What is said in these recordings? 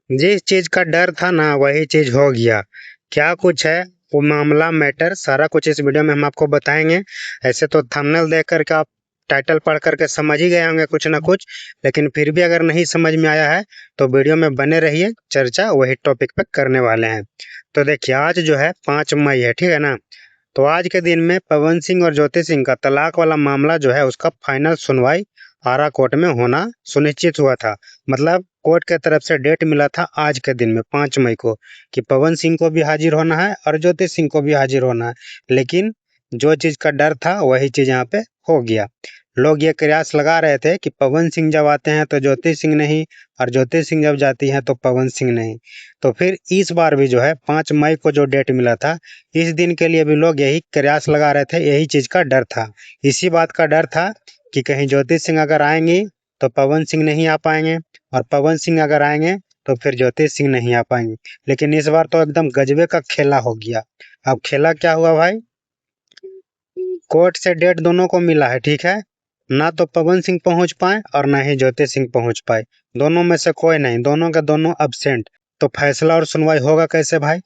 जिस चीज का डर था ना वही चीज हो गया। क्या कुछ है वो मामला मैटर सारा कुछ इस वीडियो में हम आपको बताएंगे। ऐसे तो थंबनेल देख करके आप टाइटल पढ़ करके समझ ही गए होंगे कुछ ना कुछ, लेकिन फिर भी अगर नहीं समझ में आया है तो वीडियो में बने रहिए, चर्चा वही टॉपिक पे करने वाले हैं। तो देखिए आज जो है 5 मई है, ठीक है ना। तो आज के दिन में पवन सिंह और ज्योति सिंह का तलाक वाला मामला जो है उसका फाइनल सुनवाई आरा कोर्ट में होना सुनिश्चित हुआ था। मतलब कोर्ट के तरफ से डेट मिला था आज के दिन में 5 मई को कि पवन सिंह को भी हाजिर होना है और ज्योति सिंह को भी हाजिर होना है। लेकिन जो चीज का डर था वही चीज यहाँ पे हो गया। लोग ये कयास लगा रहे थे कि पवन सिंह जब आते हैं तो ज्योति सिंह नहीं, और ज्योति सिंह जब जाती हैं तो पवन सिंह नहीं। तो फिर इस बार भी जो है 5 मई को जो डेट मिला था, इस दिन के लिए भी लोग यही कयास लगा रहे थे, यही चीज का डर था। इसी बात का डर था कि कहीं ज्योति सिंह अगर आएंगी तो पवन सिंह नहीं आ पाएंगे, और पवन सिंह अगर आएंगे तो फिर ज्योति सिंह नहीं आ पाएंगे। लेकिन इस बार तो एकदम गजबे का खेला हो गया। अब खेला क्या हुआ भाई, कोर्ट से डेट दोनों को मिला है, ठीक है ना। तो पवन सिंह पहुंच पाए और ना ही ज्योति सिंह पहुंच पाए, दोनों में से कोई नहीं, दोनों के दोनों अब्सेंट। तो फैसला और सुनवाई होगा कैसे भाई,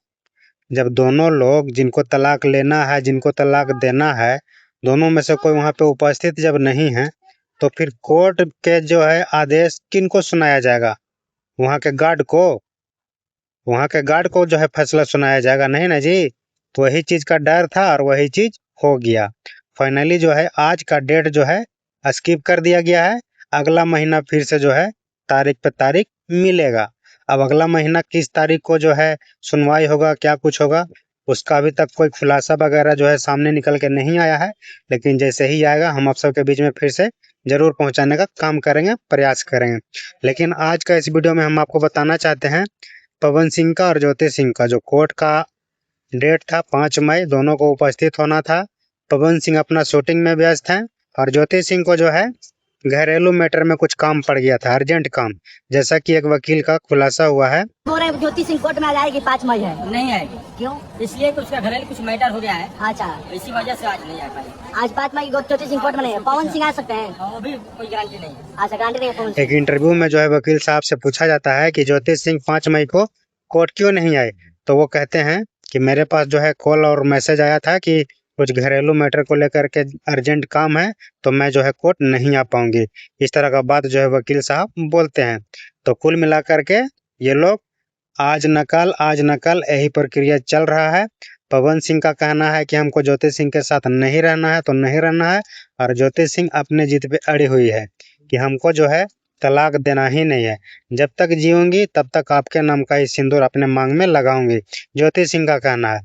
जब दोनों लोग जिनको तलाक लेना है जिनको तलाक देना है, दोनों में से कोई वहां पे उपस्थित जब नहीं है, तो फिर कोर्ट के जो है आदेश किनको सुनाया जाएगा, वहां के गार्ड को, वहां के गार्ड को जो है फैसला सुनाया जाएगा, नहीं ना जी। तो वही चीज का डर था और वही चीज हो गया। फाइनली जो है आज का डेट जो है स्किप कर दिया गया है। अगला महीना फिर से जो है तारीख पे तारीख मिलेगा। अब अगला महीना किस तारीख को जो है सुनवाई होगा, क्या कुछ होगा, उसका अभी तक कोई खुलासा वगैरह जो है सामने निकल के नहीं आया है। लेकिन जैसे ही आएगा हम आप सबके बीच में फिर से जरूर पहुंचाने का काम करेंगे, प्रयास करेंगे। लेकिन आज का इस वीडियो में हम आपको बताना चाहते हैं पवन सिंह का और ज्योति सिंह का जो कोर्ट का डेट था 5 मई, दोनों को उपस्थित होना था। पवन सिंह अपना शूटिंग में व्यस्त हैं और ज्योति सिंह को जो है घरेलू मैटर में कुछ काम पड़ गया था, अर्जेंट काम, जैसा कि एक वकील का खुलासा हुआ है। बोल रहे हैं ज्योति सिंह कोर्ट में आ जाएगी 5 मई है। नहीं आएगी। क्यों? इसलिए कि उसका घरेलू कुछ मैटर हो गया है, अच्छा, इसी वजह से आज नहीं आ पाई। आज 5 मई को ज्योति सिंह कोर्ट में नहीं है, पवन सिंह आ सकते हैं। और वो भी कोई गारंटी नहीं है। अच्छा, गारंटी नहीं है पवन एक सिंह। इंटरव्यू में जो है वकील साहब से पूछा जाता है कि ज्योति सिंह 5 मई को कोर्ट क्यों नहीं आए, तो वो कहते हैं कि मेरे पास जो है कॉल और मैसेज आया था कि कुछ घरेलू मैटर को लेकर के अर्जेंट काम है, तो मैं जो है कोर्ट नहीं आ पाऊंगी। इस तरह का बात जो है वकील साहब बोलते हैं। तो कुल मिलाकर के ये लोग आज नकल यही प्रक्रिया चल रहा है। पवन सिंह का कहना है कि हमको ज्योति सिंह के साथ नहीं रहना है तो नहीं रहना है, और ज्योति सिंह अपने जिद पे अड़ी हुई है कि हमको जो है तलाक देना ही नहीं है, जब तक जीऊंगी तब तक आपके नाम का ही सिंदूर अपने मांग में लगाऊंगी, ज्योति सिंह का कहना है।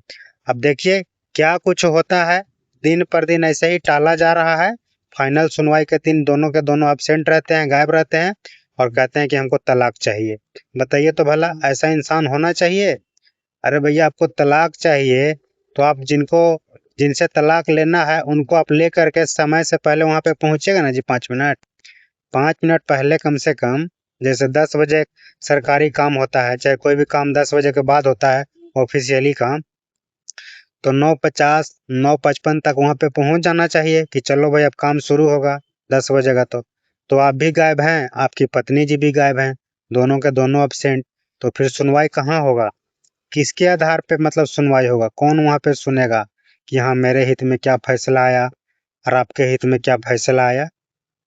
अब देखिए क्या कुछ होता है, दिन पर दिन ऐसे ही टाला जा रहा है। फाइनल सुनवाई के दिन दोनों के दोनों अब्सेंट रहते हैं, गायब रहते हैं और कहते हैं कि हमको तलाक चाहिए। बताइए तो भला ऐसा इंसान होना चाहिए? अरे भैया आपको तलाक चाहिए तो आप जिनसे तलाक लेना है उनको आप ले करके समय से पहले वहां पे पहुंचेगा ना जी, 5 मिनट, 5 मिनट पहले कम से कम। जैसे 10 बजे सरकारी काम होता है, चाहे कोई भी काम 10 बजे के बाद होता है ऑफिशियली काम, तो 9:50 9:55 तक वहां पे पहुंच जाना चाहिए कि चलो भाई अब काम शुरू होगा 10 बजे का। तो आप भी गायब हैं, आपकी पत्नी जी भी गायब हैं, दोनों के दोनों अब्सेंट। तो फिर सुनवाई कहाँ होगा, किसके आधार पे मतलब सुनवाई होगा, कौन वहां पे सुनेगा कि हाँ मेरे हित में क्या फैसला आया और आपके हित में क्या फैसला आया।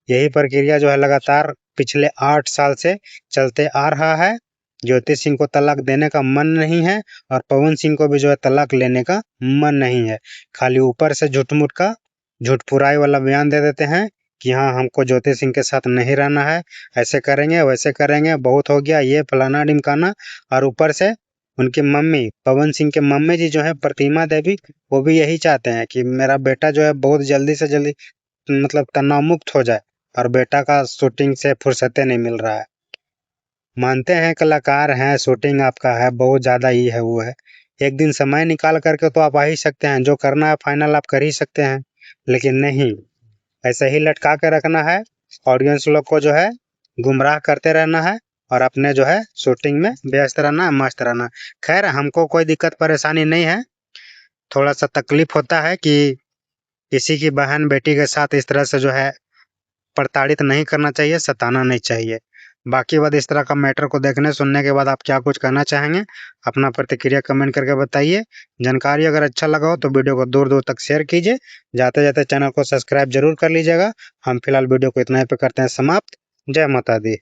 यही प्रक्रिया जो है लगातार पिछले 8 साल से चलते आ रहा है। ज्योति सिंह को तलाक देने का मन नहीं है और पवन सिंह को भी जो है तलाक लेने का मन नहीं है। खाली ऊपर से झूठ-मूठ का झूठ फुराई वाला बयान दे देते हैं कि हाँ हमको ज्योति सिंह के साथ नहीं रहना है, ऐसे करेंगे वैसे करेंगे, बहुत हो गया ये फलाना ढिमकाना। और ऊपर से उनकी मम्मी, पवन सिंह के मम्मी जी जो है प्रतिमा देवी, वो भी यही चाहते हैं कि मेरा बेटा जो है बहुत जल्दी से जल्दी मतलब तनाव मुक्त हो जाए, और बेटा का शूटिंग से फुर्सते नहीं मिल रहा है। मानते हैं कलाकार हैं, शूटिंग आपका है, बहुत ज़्यादा ही है वो है, एक दिन समय निकाल करके तो आप आ ही सकते हैं, जो करना है फाइनल आप कर ही सकते हैं। लेकिन नहीं, ऐसे ही लटका के रखना है, ऑडियंस लोग को जो है गुमराह करते रहना है और अपने जो है शूटिंग में व्यस्त रहना, मस्त रहना। खैर हमको कोई दिक्कत परेशानी नहीं है, थोड़ा सा तकलीफ होता है कि किसी की बहन बेटी के साथ इस तरह से जो है प्रताड़ित नहीं करना चाहिए, सताना नहीं चाहिए। बाकी बात इस तरह का मैटर को देखने सुनने के बाद आप क्या कुछ कहना चाहेंगे, अपना प्रतिक्रिया कमेंट करके बताइए। जानकारी अगर अच्छा लगा हो तो वीडियो को दूर दूर तक शेयर कीजिए। जाते जाते चैनल को सब्सक्राइब जरूर कर लीजिएगा। हम फिलहाल वीडियो को इतना ही पे करते हैं समाप्त। जय माता दी।